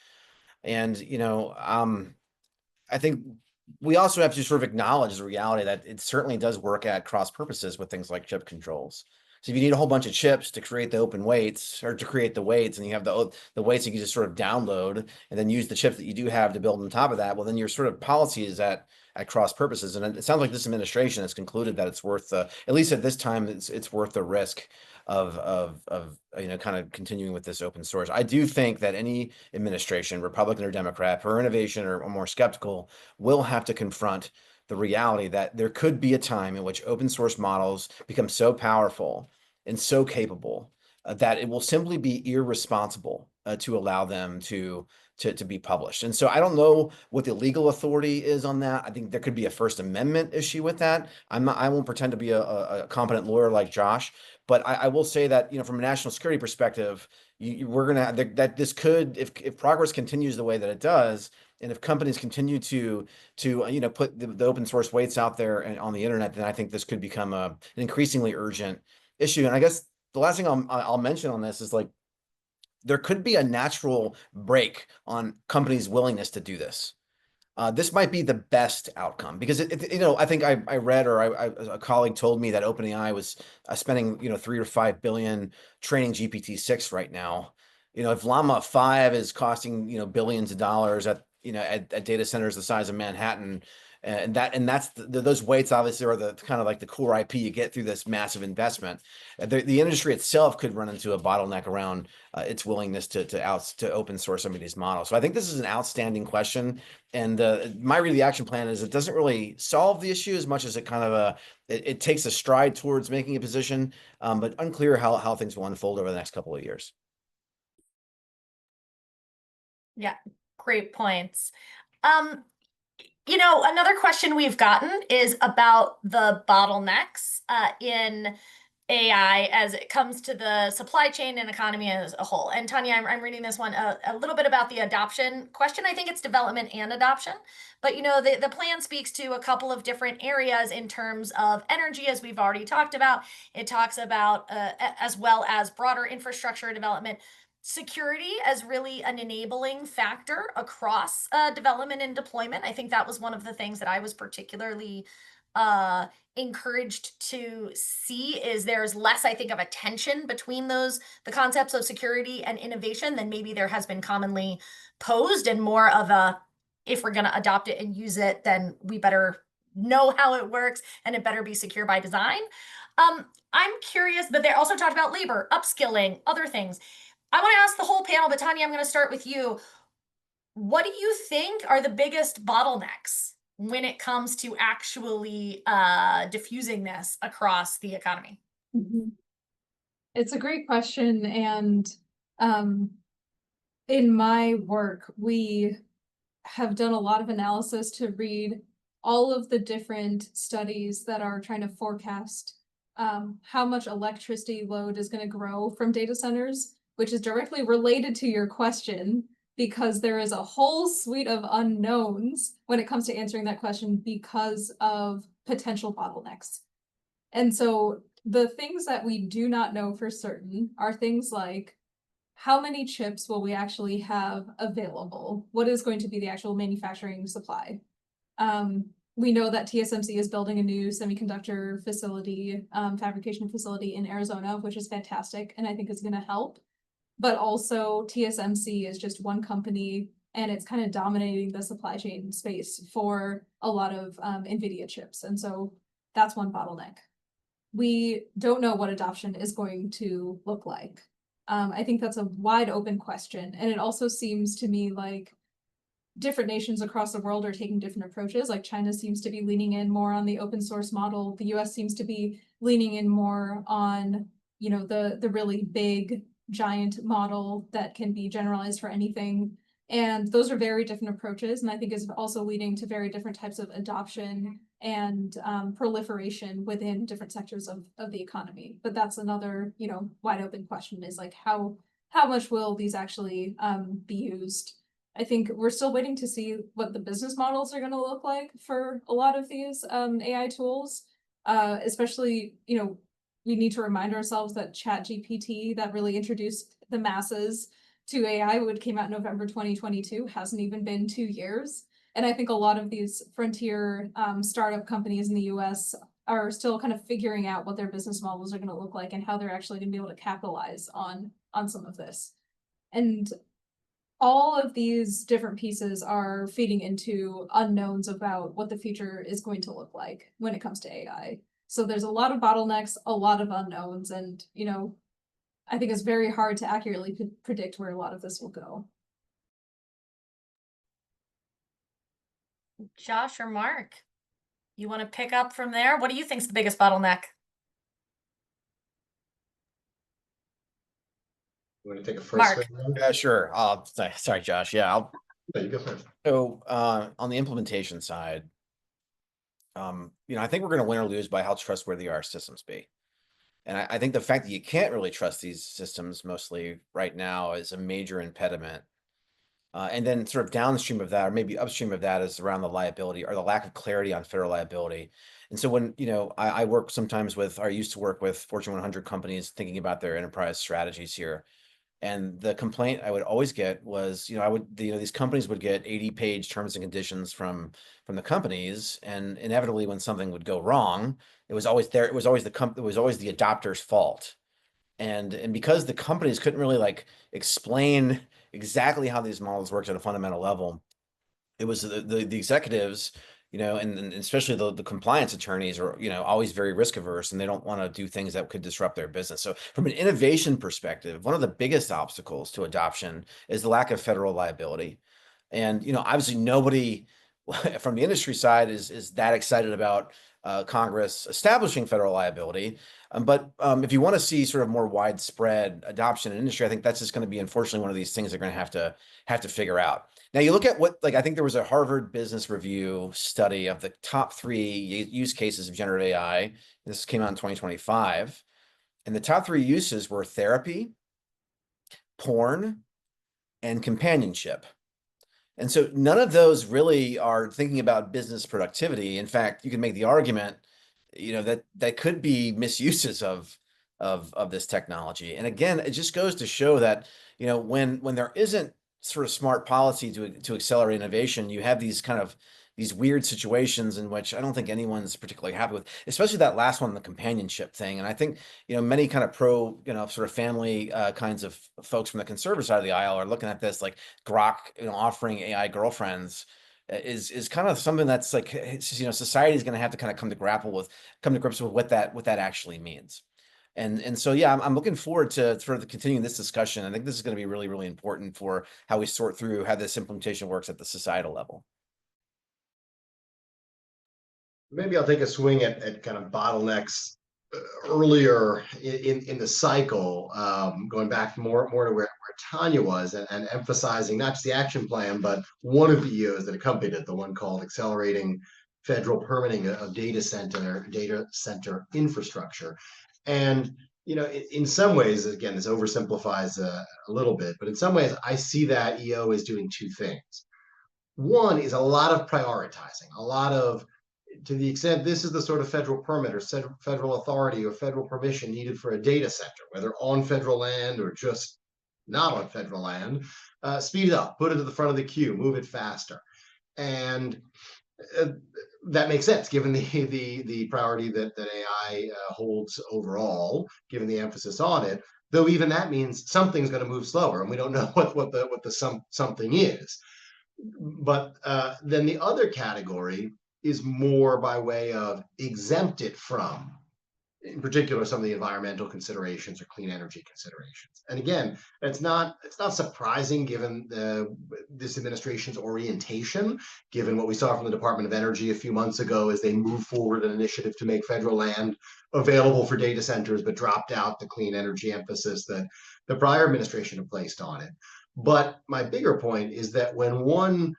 And I think we also have to sort of acknowledge the reality that it certainly does work at cross purposes with things like chip controls. So if you need a whole bunch of chips to create the open weights or to create the weights, and you have the weights you can just sort of download and then use the chips that you do have to build on top of that, well, then your sort of policy is at cross purposes. And it sounds like this administration has concluded that it's worth at least at this time, it's worth the risk of kind of continuing with this open source. I do think that any administration, Republican or Democrat, for innovation or more skeptical, will have to confront the reality that there could be a time in which open source models become so powerful and so capable that it will simply be irresponsible to allow them to be published. And so I don't know what the legal authority is on that. I think there could be a First Amendment issue with that. I won't pretend to be a competent lawyer like Josh, but I will say that, from a national security perspective, we're going to have that this could, if progress continues the way that it does, and if companies continue to put the open source weights out there and on the internet, then I think this could become an increasingly urgent issue. And I guess the last thing I'll mention on this is, like, there could be a natural break on companies' willingness to do this. This might be the best outcome because I think I read, or a colleague told me that OpenAI was spending 3 or 5 billion training GPT-6 right now. If Llama 5 is costing billions of dollars at data centers the size of Manhattan, and that's those weights obviously are the kind of like the core IP you get through this massive investment. The industry itself could run into a bottleneck around its willingness to open source some of these models. So I think this is an outstanding question, and my read of the action plan is it doesn't really solve the issue as much as it kind of it takes a stride towards making a position, but unclear how things will unfold over the next couple of years. Yeah, great points. Another question we've gotten is about the bottlenecks in AI as it comes to the supply chain and economy as a whole. And Tanya, I'm reading this one a little bit about the adoption question. I think it's development and adoption, but the plan speaks to a couple of different areas in terms of energy, as we've already talked about. It talks about as well as broader infrastructure development. Security as really an enabling factor across development and deployment. I think that was one of the things that I was particularly encouraged to see is there's less, I think, of a tension between the concepts of security and innovation than maybe there has been commonly posed, and more of a, if we're going to adopt it and use it, then we better know how it works and it better be secure by design. I'm curious, but they also talked about labor, upskilling, other things. I want to ask the whole panel, but Tanya, I'm going to start with you. What do you think are the biggest bottlenecks when it comes to actually diffusing this across the economy? Mm-hmm. It's a great question. And in my work, we have done a lot of analysis to read all of the different studies that are trying to forecast how much electricity load is going to grow from data centers, which is directly related to your question, because there is a whole suite of unknowns when it comes to answering that question because of potential bottlenecks. And so the things that we do not know for certain are things like, how many chips will we actually have available? What is going to be the actual manufacturing supply? We know that TSMC is building a new semiconductor facility, fabrication facility in Arizona, which is fantastic, and I think is going to help. But also TSMC is just one company, and it's kind of dominating the supply chain space for a lot of NVIDIA chips. And so that's one bottleneck. We don't know what adoption is going to look like. I think that's a wide open question. And it also seems to me like different nations across the world are taking different approaches. Like China seems to be leaning in more on the open source model. The US seems to be leaning in more on, the really big giant model that can be generalized for anything. And those are very different approaches. And I think is also leading to very different types of adoption and proliferation within different sectors of the economy. But that's another, wide open question, is like how much will these actually be used? I think we're still waiting to see what the business models are going to look like for a lot of these AI tools. Especially, we need to remind ourselves that ChatGPT, that really introduced the masses to AI, which came out in November 2022, hasn't even been 2 years. And I think a lot of these frontier startup companies in the US are still kind of figuring out what their business models are going to look like and how they're actually going to be able to capitalize on some of this. And all of these different pieces are feeding into unknowns about what the future is going to look like when it comes to AI. So there's a lot of bottlenecks, a lot of unknowns, and I think it's very hard to accurately predict where a lot of this will go. Josh or Mark, you want to pick up from there? What do you think is the biggest bottleneck? You want to take a first Mark. swing, Ron? Yeah, sure. Sorry, Josh. Yeah. No, you go first. So on the implementation side, I think we're going to win or lose by how trustworthy our systems be. And I think the fact that you can't really trust these systems mostly right now is a major impediment. And then sort of downstream of that, or maybe upstream of that, is around the liability or the lack of clarity on federal liability. And so when, I work sometimes with, or I used to work with Fortune 100 companies thinking about their enterprise strategies here. And the complaint I would always get was, these companies would get 80-page terms and conditions from the companies, and inevitably when something would go wrong, it was always the adopter's fault. And because the companies couldn't really explain exactly how these models worked at a fundamental level, it was the executives, and especially the compliance attorneys are, always very risk averse, and they don't want to do things that could disrupt their business. So from an innovation perspective, one of the biggest obstacles to adoption is the lack of federal liability. And, obviously nobody from the industry side is that excited about Congress establishing federal liability. But if you want to see sort of more widespread adoption in industry, I think that's just going to be, unfortunately, one of these things they're going to have to figure out. Now you look at what, I think there was a Harvard Business Review study of the top 3 use cases of generative AI. This came out in 2025. And the top 3 uses were therapy, porn, and companionship. And so none of those really are thinking about business productivity. In fact, you can make the argument, that could be misuses of this technology. And again, it just goes to show that, when there isn't sort of smart policy to accelerate innovation, you have these weird situations in which I don't think anyone's particularly happy with, especially that last one, the companionship thing. And I think, many kind of pro, sort of family kinds of folks from the conservative side of the aisle are looking at this like Grok, offering AI girlfriends is kind of something that's like, society is going to have to kind of come to grips with what that actually means. And so, yeah, I'm looking forward to sort of continuing this discussion. I think this is going to be really, really important for how we sort through how this implementation works at the societal level. Maybe I'll take a swing at kind of bottlenecks earlier in the cycle, going back more to where Tanya was, and emphasizing not just the action plan, but one of the EOs that accompanied it, the one called Accelerating Federal Permitting of Data Center Infrastructure. And in some ways, again, this oversimplifies a little bit, but in some ways, I see that EO is doing 2 things. One is a lot of prioritizing, to the extent this is the sort of federal permit or federal authority or federal permission needed for a data center, whether on federal land or just not on federal land, speed it up, put it to the front of the queue, move it faster. And that makes sense given the priority that AI holds overall, given the emphasis on it. Though even that means something's going to move slower, and we don't know what the something is. But then the other category is more by way of exempt it from, in particular, some of the environmental considerations or clean energy considerations. And again, it's not surprising given this administration's orientation, given what we saw from the Department of Energy a few months ago as they moved forward an initiative to make federal land available for data centers, but dropped out the clean energy emphasis that the prior administration had placed on it. But my bigger point is that when one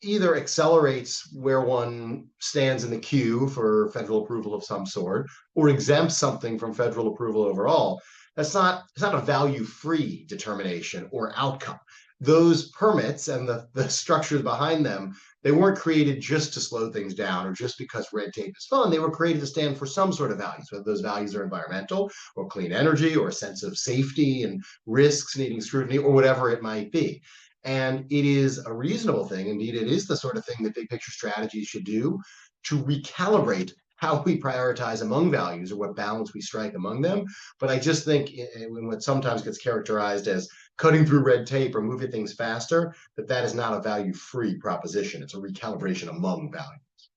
either accelerates where one stands in the queue for federal approval of some sort, or exempts something from federal approval overall, it's not a value-free determination or outcome. those permits and the structures behind them, they weren't created just to slow things down or just because red tape is fun. They were created to stand for some sort of values, whether those values are environmental or clean energy or a sense of safety and risks needing scrutiny or whatever it might be. And it is a reasonable thing. Indeed, it is the sort of thing that big picture strategies should do to recalibrate how we prioritize among values or what balance we strike among them. But I just think in what sometimes gets characterized as cutting through red tape or moving things faster, that is not a value-free proposition. It's a recalibration among values.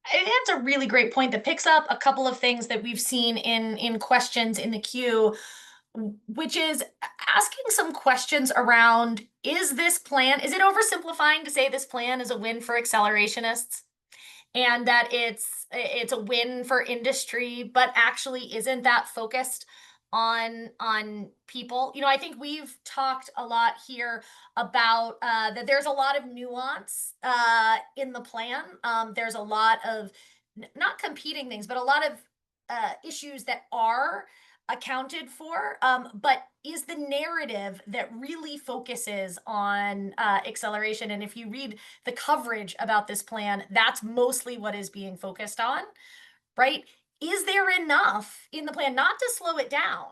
I think that's a really great point that picks up a couple of things that we've seen in questions in the queue, which is asking some questions around, is this plan, is it oversimplifying to say this plan is a win for accelerationists? And that it's a win for industry, but actually isn't that focused on people? I think we've talked a lot here about that there's a lot of nuance in the plan. There's a lot of not competing things, but a lot of issues that are accounted for, but is the narrative that really focuses on acceleration. And if you read the coverage about this plan, that's mostly what is being focused on, right? Is there enough in the plan not to slow it down,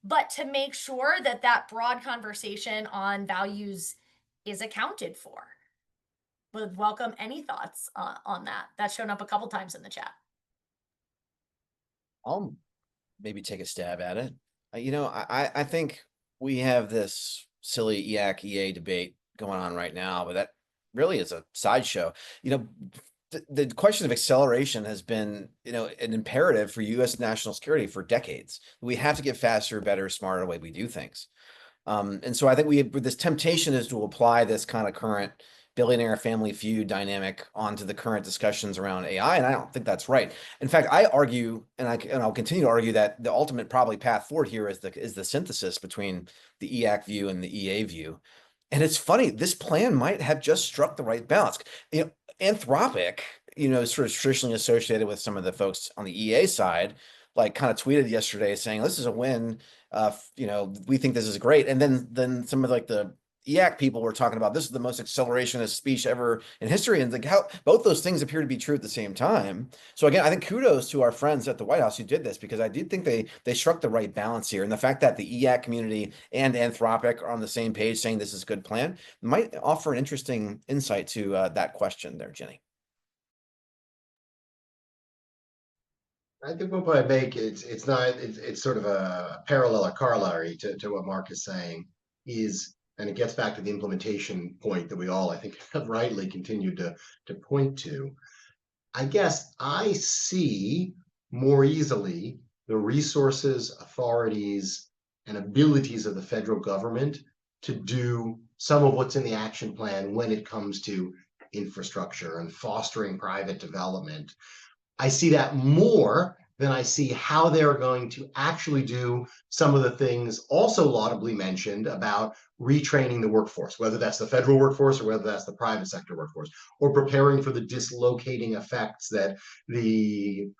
but to make sure that that broad conversation on values is accounted for? Would welcome any thoughts on that. That's shown up a couple times in the chat. I'll maybe take a stab at it. I think we have this silly EAC EA debate going on right now, but that really is a sideshow. The question of acceleration has been, an imperative for U.S. national security for decades. We have to get faster, better, smarter way we do things. And so I think this temptation is to apply this kind of current billionaire family feud dynamic onto the current discussions around AI, and I don't think that's right. In fact, I argue, and I'll continue to argue, that the ultimate probably path forward here is the synthesis between the EAC view and the EA view. And it's funny, this plan might have just struck the right balance. Anthropic, sort of traditionally associated with some of the folks on the EA side, like kind of tweeted yesterday saying this is a win. We think this is great. And then some of the EAC people were talking about this is the most accelerationist speech ever in history, and how both those things appear to be true at the same time. So again, I think kudos to our friends at the White House who did this, because I did think they struck the right balance here, and the fact that the EAC community and Anthropic are on the same page saying this is a good plan might offer an interesting insight to that question there, Jenny. I think what I make it's sort of a parallel or corollary to what Mark is saying and it gets back to the implementation point that we all, I think, have rightly continued to point to. I guess I see more easily the resources, authorities, and abilities of the federal government to do some of what's in the action plan when it comes to infrastructure and fostering private development. I see that more than I see how they're going to actually do some of the things also laudably mentioned about retraining the workforce, whether that's the federal workforce or whether that's the private sector workforce, or preparing for the dislocating effects that the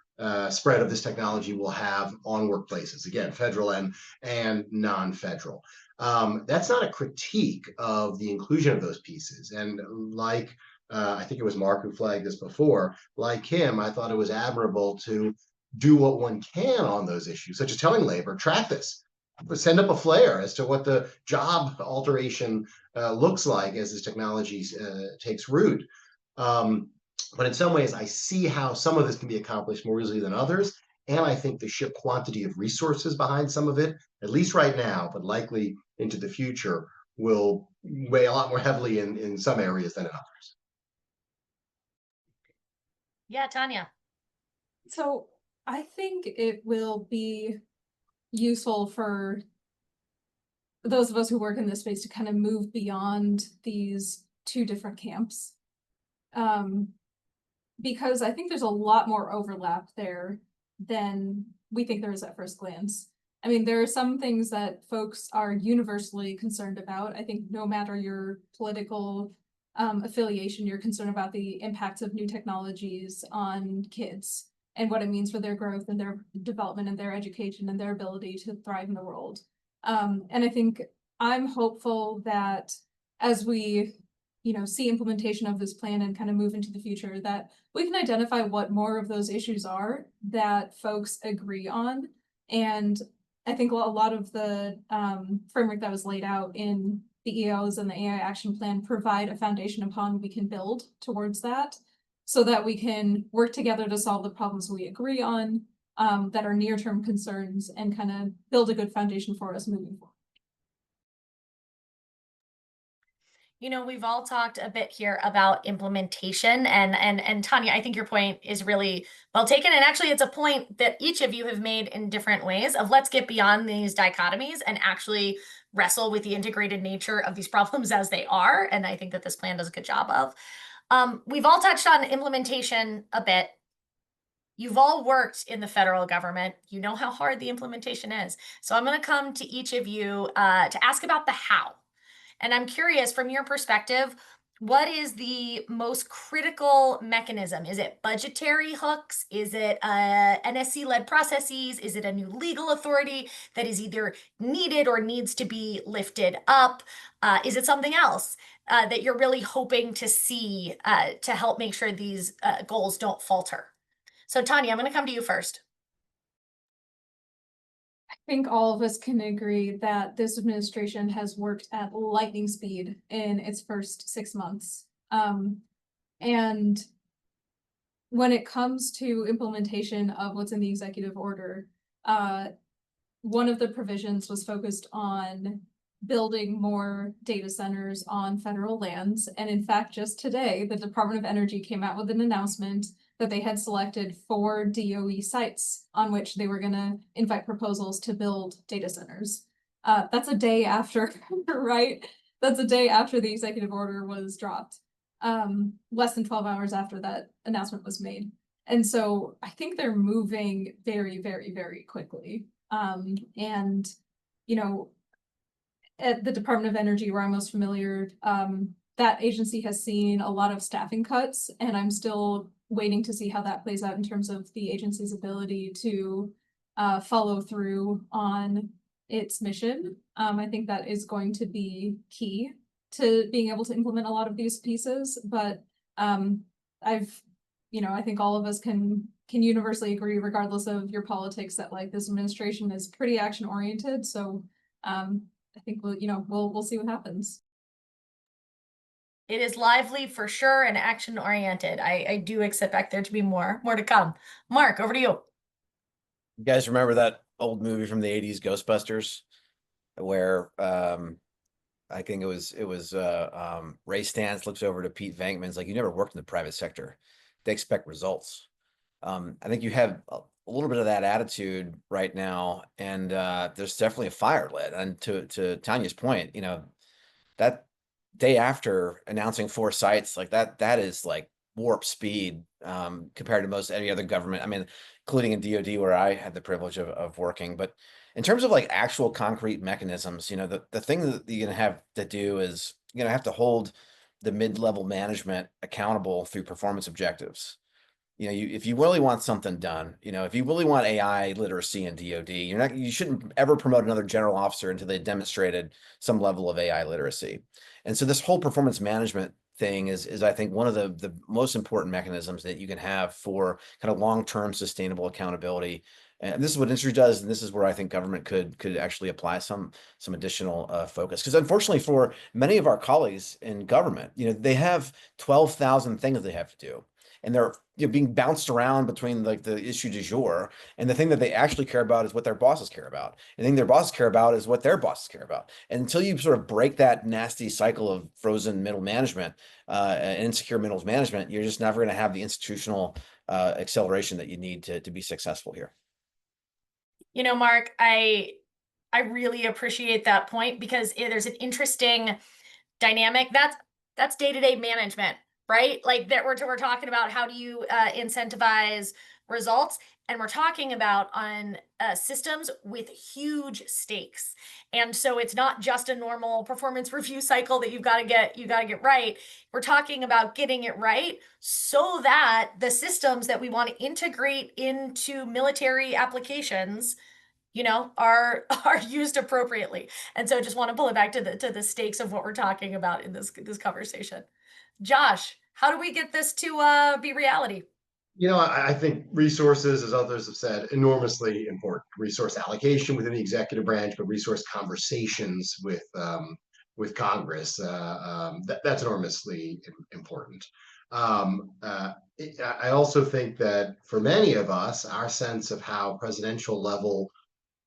spread of this technology will have on workplaces, again, federal and non-federal. That's not a critique of the inclusion of those pieces. And like I think it was Mark who flagged this before. Like him, I thought it was admirable to do what one can on those issues, such as telling labor, track this, send up a flare as to what the job alteration looks like as this technology takes root. But in some ways, I see how some of this can be accomplished more easily than others. And I think the sheer quantity of resources behind some of it, at least right now, but likely into the future, will weigh a lot more heavily in some areas than in others. Yeah, Tanya. So I think it will be useful for those of us who work in this space to kind of move beyond these two different camps. Because I think there's a lot more overlap there than we think there is at first glance. I mean, there are some things that folks are universally concerned about. I think no matter your political affiliation, you're concerned about the impacts of new technologies on kids and what it means for their growth and their development and their education and their ability to thrive in the world. And I think I'm hopeful that as we, see implementation of this plan and kind of move into the future, that we can identify what more of those issues are that folks agree on. And I think a lot of the framework that was laid out in the EOs and the AI action plan provide a foundation upon we can build towards that, so that we can work together to solve the problems we agree on, that are near-term concerns, and kind of build a good foundation for us moving forward. We've all talked a bit here about implementation, and Tanya, I think your point is really well taken. And actually, it's a point that each of you have made in different ways of let's get beyond these dichotomies and actually wrestle with the integrated nature of these problems as they are. And I think that this plan does a good job of. We've all touched on implementation a bit. You've all worked in the federal government. You know how hard the implementation is. So I'm going to come to each of you to ask about the how. And I'm curious, from your perspective, what is the most critical mechanism? Is it budgetary hooks? Is it NSC-led processes? Is it a new legal authority that is either needed or needs to be lifted up? Is it something else that you're really hoping to see to help make sure these goals don't falter? So Tanya, I'm going to come to you first. I think all of us can agree that this administration has worked at lightning speed in its first 6 months. And when it comes to implementation of what's in the executive order, one of the provisions was focused on building more data centers on federal lands. And in fact, just today, the Department of Energy came out with an announcement that they had selected 4 DOE sites on which they were going to invite proposals to build data centers. That's a day after, right? That's a day after the executive order was dropped. Less than 12 hours after that announcement was made. And so I think they're moving very, very, very quickly. And, at the Department of Energy, where I'm most familiar, that agency has seen a lot of staffing cuts, and I'm still waiting to see how that plays out in terms of the agency's ability to follow through on its mission. I think that is going to be key to being able to implement a lot of these pieces, but I think all of us can universally agree, regardless of your politics, that like this administration is pretty action oriented. So I think we'll see what happens. It is lively for sure and action oriented. I do expect there to be more to come. Mark, over to you. You guys remember that old movie from the 80s, Ghostbusters, where I think it was Ray Stantz looks over to Pete Venkman's like, you never worked in the private sector. They expect results. I think you have a little bit of that attitude right now, and there's definitely a fire lit. And to Tanya's point, that day after announcing 4 sites like that is like warp speed compared to most any other government. I mean, including in DoD where I had the privilege of working. But in terms of like actual concrete mechanisms, the thing that you're gonna have to do is you're gonna have to hold the mid-level management accountable through performance objectives. If you really want something done, if you really want AI literacy in DoD, you shouldn't ever promote another general officer until they demonstrated some level of AI literacy. And so this whole performance management thing is I think one of the most important mechanisms that you can have for kind of long-term sustainable accountability. And this is what industry does, and this is where I think government could actually apply some additional focus. Because unfortunately, for many of our colleagues in government, they have 12,000 things they have to do, and they're being bounced around between like the issue du jour, and the thing that they actually care about is what their bosses care about. And the thing their bosses care about is what their bosses care about. And until you sort of break that nasty cycle of frozen middle management and insecure middle management, you're just never going to have the institutional acceleration that you need to be successful here. Mark, I really appreciate that point, because there's an interesting dynamic that's day-to-day management, right? Like that we're talking about how do you incentivize results, and we're talking about on systems with huge stakes. And so it's not just a normal performance review cycle that you got to get right. We're talking about getting it right so that the systems that we want to integrate into military applications are used appropriately. And so just want to pull it back to the stakes of what we're talking about in this conversation. Josh, how do we get this to be reality? I think resources, as others have said, enormously important. Resource allocation within the executive branch, but resource conversations with Congress, that's enormously important. I also think that for many of us, our sense of how presidential level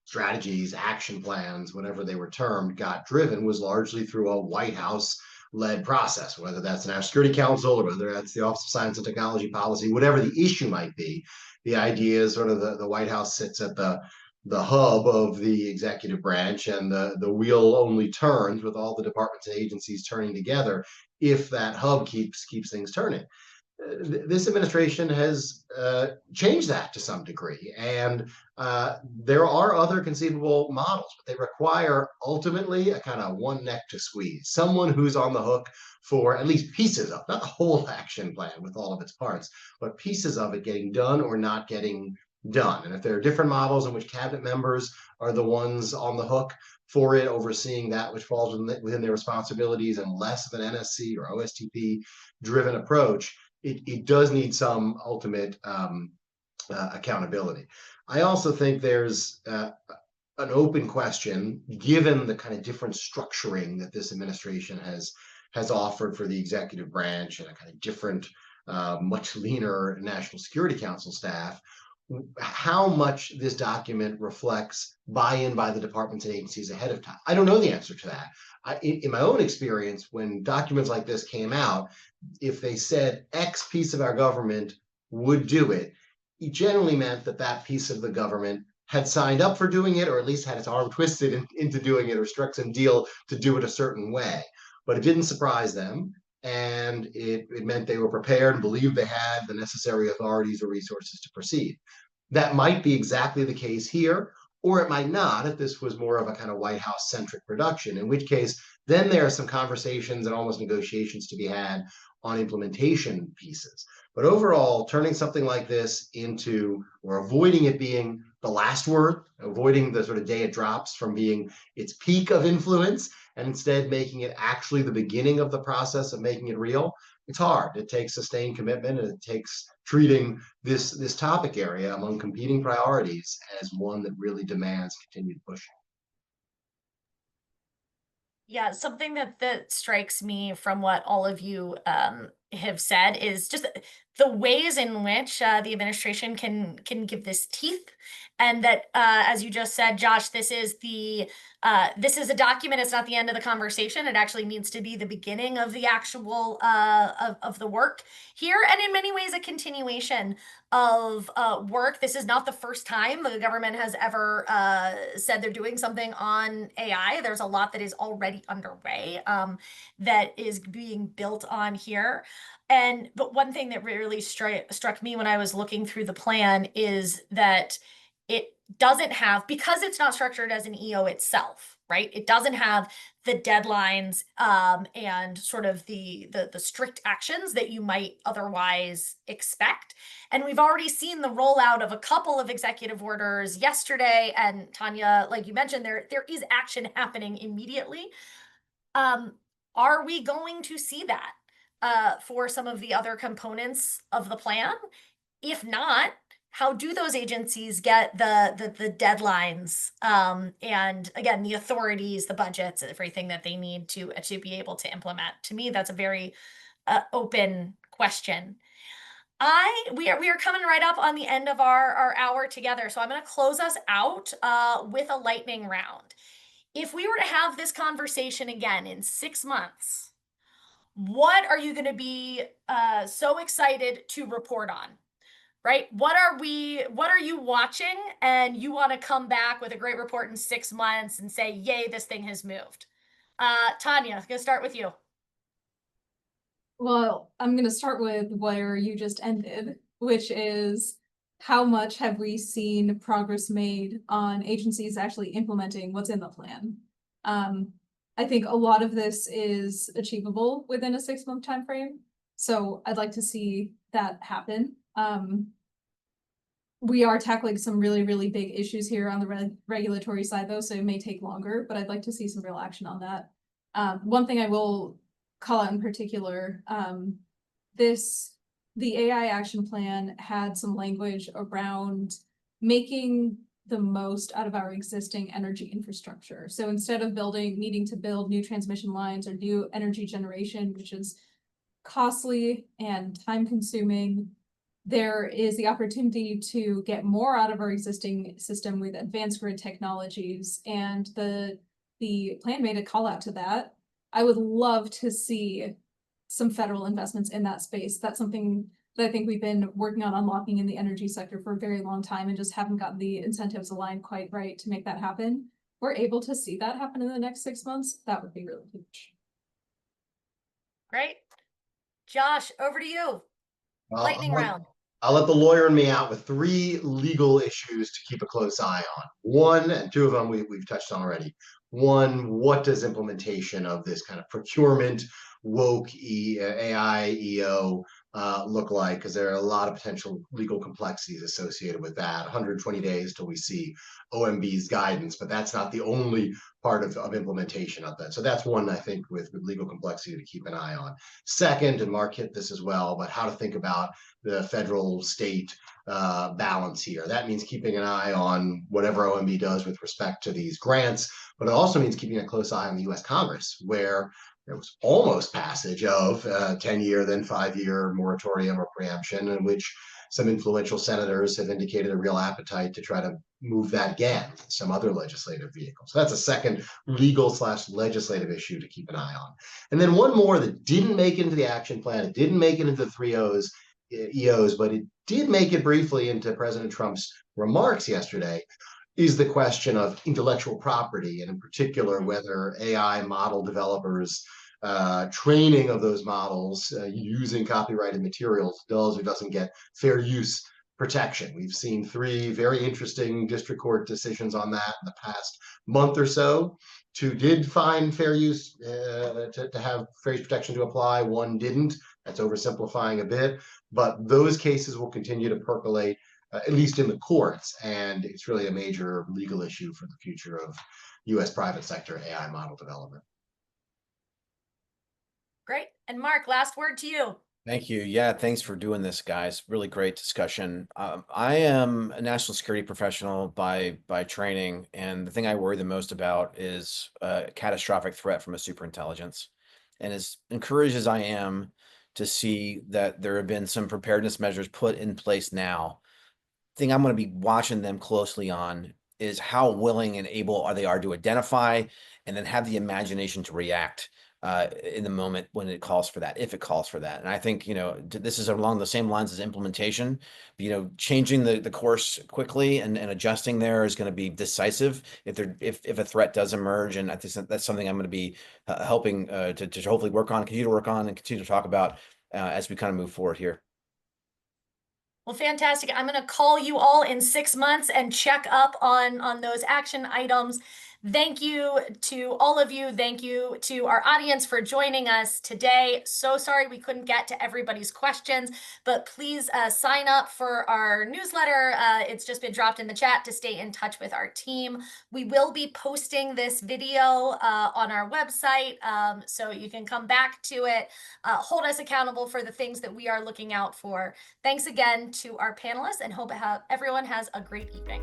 strategies, action plans, whatever they were termed, got driven was largely through a White House led process, whether that's the National Security Council or whether that's the Office of Science and Technology Policy, whatever the issue might be. The idea is sort of the White House sits at the hub of the executive branch, and the wheel only turns with all the departments and agencies turning together if that hub keeps things turning. This administration has changed that to some degree, and there are other conceivable models, but they require ultimately a kind of one neck to squeeze, someone who's on the hook for at least pieces of, not the whole action plan with all of its parts, but pieces of it getting done or not getting done. And if there are different models in which cabinet members are the ones on the hook for it, overseeing that which falls within their responsibilities, and less of an NSC or OSTP driven approach, it does need some ultimate accountability. I also think there's an open question, given the kind of different structuring that this administration has offered for the executive branch, and a kind of different, much leaner National Security Council staff, how much this document reflects buy-in by the departments and agencies ahead of time. I don't know the answer to that. In my own experience, when documents like this came out, if they said X piece of our government would do it, it generally meant that that piece of the government had signed up for doing it, or at least had its arm twisted into doing it, or struck some deal to do it a certain way. But it didn't surprise them, and it meant they were prepared and believed they had the necessary authorities or resources to proceed. That might be exactly the case here, or it might not if this was more of a kind of White House centric production, in which case then there are some conversations and almost negotiations to be had on implementation pieces. But overall, turning something like this into, or avoiding it being the last word, avoiding the sort of day it drops from being its peak of influence, and instead making it actually the beginning of the process of making it real, it's hard. It takes sustained commitment, and it takes treating this topic area among competing priorities as one that really demands continued pushing. Yeah, something that strikes me from what all of you have said is just the ways in which the administration can give this teeth, and that as you just said, Josh, this is a document. It's not the end of the conversation. It actually needs to be the beginning of the actual of the work here, and in many ways a continuation of work. This is not the first time the government has ever said they're doing something on AI. There's a lot that is already underway that is being built on here. But one thing that really struck me when I was looking through the plan is that it doesn't have, because it's not structured as an EO itself, right? It doesn't have the deadlines and sort of the strict actions that you might otherwise expect. And we've already seen the rollout of a couple of executive orders yesterday. And Tanya, like you mentioned, there is action happening immediately. Are we going to see that for some of the other components of the plan? If not, how do those agencies get the deadlines and again the authorities, the budgets, everything that they need to be able to implement? To me, that's a very open question. We are coming right up on the end of our hour together, so I'm going to close us out with a lightning round. If we were to have this conversation again in 6 months, what are you going to be so excited to report on? Right? What are you watching, and you want to come back with a great report in 6 months and say, yay, this thing has moved? Tanya, I'm going to start with you. Well, I'm going to start with where you just ended, which is how much have we seen progress made on agencies actually implementing what's in the plan? I think a lot of this is achievable within a 6-month time frame, so I'd like to see that happen. we are tackling some really, really big issues here on the regulatory side, though, so it may take longer, but I'd like to see some real action on that. One thing I will call out in particular, the AI action plan had some language around making the most out of our existing energy infrastructure. So instead of needing to build new transmission lines or new energy generation, which is costly and time consuming, there is the opportunity to get more out of our existing system with advanced grid technologies. And the plan made a call out to that. I would love to see some federal investments in that space. That's something that I think we've been working on unlocking in the energy sector for a very long time and just haven't gotten the incentives aligned quite right to make that happen. If we're able to see that happen in the next 6 months, that would be really huge. Great. Josh, over to you. Lightning round. I'll let the lawyer in me out with 3 legal issues to keep a close eye on. One, and 2 of them we've touched on already. One, what does implementation of this kind of procurement, woke AI EO look like? Because there are a lot of potential legal complexities associated with that. 120 days till we see OMB's guidance, but that's not the only part of implementation of that. So that's one, I think, with legal complexity to keep an eye on. Second, and Mark hit this as well, but how to think about the federal state balance here. That means keeping an eye on whatever OMB does with respect to these grants, but it also means keeping a close eye on the US Congress, where there was almost passage of 10-year, then 5-year moratorium or preemption, in which some influential senators have indicated a real appetite to try to move that again, some other legislative vehicles. So that's a second legal/legislative issue to keep an eye on. And then one more that didn't make it into the action plan, it didn't make it into the 3 EOs, but it did make it briefly into President Trump's remarks yesterday, is the question of intellectual property, and in particular, whether AI model developers training of those models using copyrighted materials does or doesn't get fair use protection. We've seen 3 very interesting district court decisions on that in the past month or so. 2 did find fair use to have fair use protection to apply. 1 didn't. That's oversimplifying a bit, but those cases will continue to percolate, at least in the courts, and it's really a major legal issue for the future of U.S. private sector AI model development. Great. And Mark, last word to you. Thank you. Yeah, thanks for doing this, guys. Really great discussion. I am a national security professional by training, and the thing I worry the most about is a catastrophic threat from a superintelligence. And as encouraged as I am to see that there have been some preparedness measures put in place now, the thing I'm going to be watching them closely on is how willing and able they are to identify and then have the imagination to react in the moment when it calls for that, if it calls for that. And I think, this is along the same lines as implementation, changing the course quickly and adjusting there is going to be decisive if a threat does emerge. And I think that's something I'm going to be helping to hopefully continue to work on and continue to talk about as we kind of move forward here. Well, fantastic. I'm going to call you all in 6 months and check up on those action items. Thank you to all of you. Thank you to our audience for joining us today. So sorry we couldn't get to everybody's questions, but please sign up for our newsletter. It's just been dropped in the chat to stay in touch with our team. We will be posting this video on our website, so you can come back to it. Hold us accountable for the things that we are looking out for. Thanks again to our panelists, and hope everyone has a great evening.